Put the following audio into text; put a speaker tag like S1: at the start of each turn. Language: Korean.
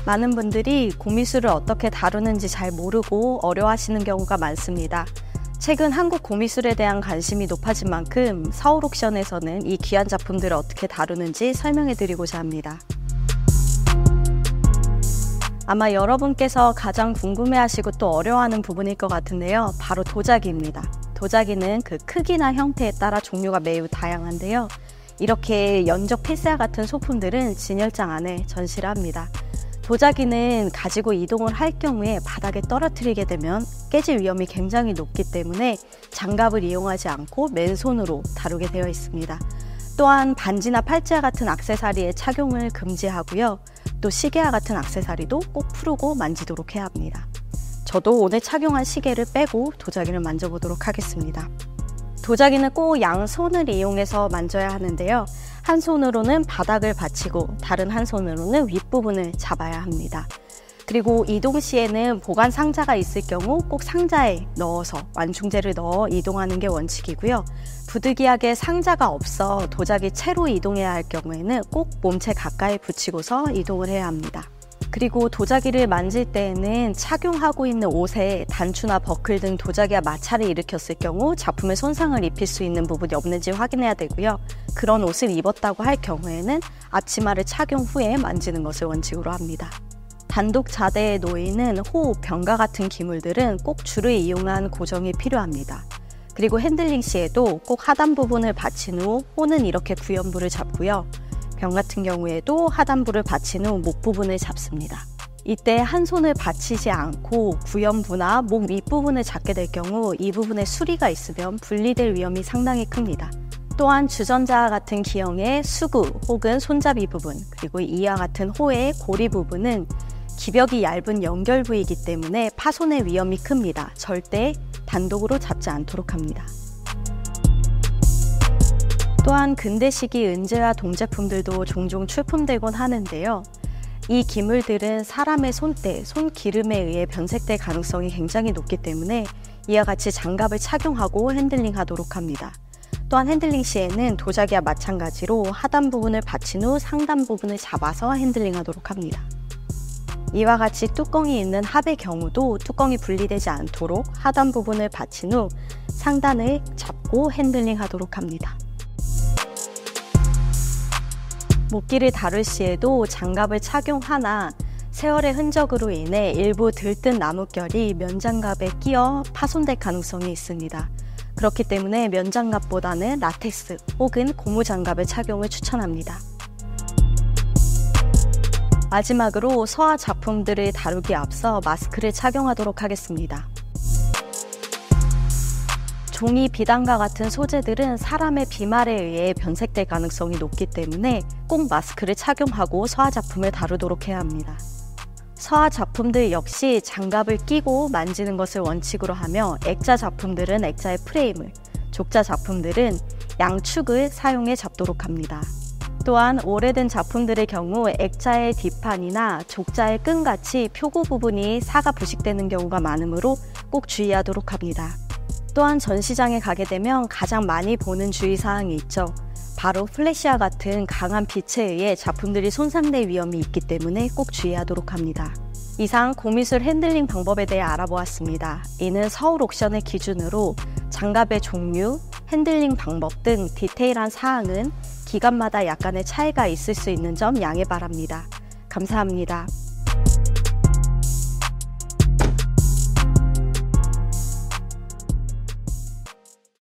S1: 많은 분들이 고미술을 어떻게 다루는지 잘 모르고 어려워하시는 경우가 많습니다. 최근 한국 고미술에 대한 관심이 높아진 만큼 서울 옥션에서는 이 귀한 작품들을 어떻게 다루는지 설명해 드리고자 합니다. 아마 여러분께서 가장 궁금해하시고 또 어려워하는 부분일 것 같은데요. 바로 도자기입니다. 도자기는 그 크기나 형태에 따라 종류가 매우 다양한데요. 이렇게 연적 필사 같은 소품들은 진열장 안에 전시를 합니다. 도자기는 가지고 이동을 할 경우에 바닥에 떨어뜨리게 되면 깨질 위험이 굉장히 높기 때문에 장갑을 이용하지 않고 맨손으로 다루게 되어 있습니다. 또한 반지나 팔찌와 같은 액세서리의 착용을 금지하고요. 또 시계와 같은 액세서리도 꼭 풀고 만지도록 해야 합니다. 저도 오늘 착용한 시계를 빼고 도자기를 만져보도록 하겠습니다. 도자기는 꼭 양손을 이용해서 만져야 하는데요. 한 손으로는 바닥을 받치고 다른 한 손으로는 윗부분을 잡아야 합니다. 그리고 이동 시에는 보관 상자가 있을 경우 꼭 상자에 넣어서 완충제를 넣어 이동하는 게 원칙이고요. 부득이하게 상자가 없어 도자기 채로 이동해야 할 경우에는 꼭 몸체 가까이 붙이고서 이동을 해야 합니다. 그리고 도자기를 만질 때에는 착용하고 있는 옷에 단추나 버클 등 도자기가 마찰을 일으켰을 경우 작품에 손상을 입힐 수 있는 부분이 없는지 확인해야 되고요. 그런 옷을 입었다고 할 경우에는 앞치마를 착용 후에 만지는 것을 원칙으로 합니다. 단독 자대에 놓이는 호, 병과 같은 기물들은 꼭 줄을 이용한 고정이 필요합니다. 그리고 핸들링 시에도 꼭 하단 부분을 받친 후 호는 이렇게 구연부를 잡고요. 병 같은 경우에도 하단부를 받친 후 목 부분을 잡습니다. 이때 한 손을 받치지 않고 구연부나 목 윗부분을 잡게 될 경우 이 부분에 수리가 있으면 분리될 위험이 상당히 큽니다. 또한 주전자와 같은 기형의 수구 혹은 손잡이 부분, 그리고 이와 같은 호의 고리 부분은 기벽이 얇은 연결 부위이기 때문에 파손의 위험이 큽니다. 절대 단독으로 잡지 않도록 합니다. 또한 근대 시기 은재와 동제품들도 종종 출품되곤 하는데요. 이 기물들은 사람의 손때, 손기름에 의해 변색될 가능성이 굉장히 높기 때문에 이와 같이 장갑을 착용하고 핸들링 하도록 합니다. 또한 핸들링 시에는 도자기와 마찬가지로 하단 부분을 받친 후 상단 부분을 잡아서 핸들링 하도록 합니다. 이와 같이 뚜껑이 있는 합의 경우도 뚜껑이 분리되지 않도록 하단 부분을 받친 후 상단을 잡고 핸들링 하도록 합니다. 목기를 다룰 시에도 장갑을 착용하나 세월의 흔적으로 인해 일부 들뜬 나뭇결이 면장갑에 끼어 파손될 가능성이 있습니다. 그렇기 때문에 면장갑보다는 라텍스 혹은 고무장갑의 착용을 추천합니다. 마지막으로 서화 작품들을 다루기에 앞서 마스크를 착용하도록 하겠습니다. 종이 비단과 같은 소재들은 사람의 비말에 의해 변색될 가능성이 높기 때문에 꼭 마스크를 착용하고 서화 작품을 다루도록 해야 합니다. 서화 작품들 역시 장갑을 끼고 만지는 것을 원칙으로 하며 액자 작품들은 액자의 프레임을, 족자 작품들은 양축을 사용해 잡도록 합니다. 또한 오래된 작품들의 경우 액자의 뒷판이나 족자의 끈같이 표고 부분이 사가 부식되는 경우가 많으므로 꼭 주의하도록 합니다. 또한 전시장에 가게 되면 가장 많이 보는 주의사항이 있죠. 바로 플래시와 같은 강한 빛에 의해 작품들이 손상될 위험이 있기 때문에 꼭 주의하도록 합니다. 이상 고미술 핸들링 방법에 대해 알아보았습니다. 이는 서울 옥션의 기준으로 장갑의 종류, 핸들링 방법 등 디테일한 사항은 기관마다 약간의 차이가 있을 수 있는 점 양해 바랍니다. 감사합니다.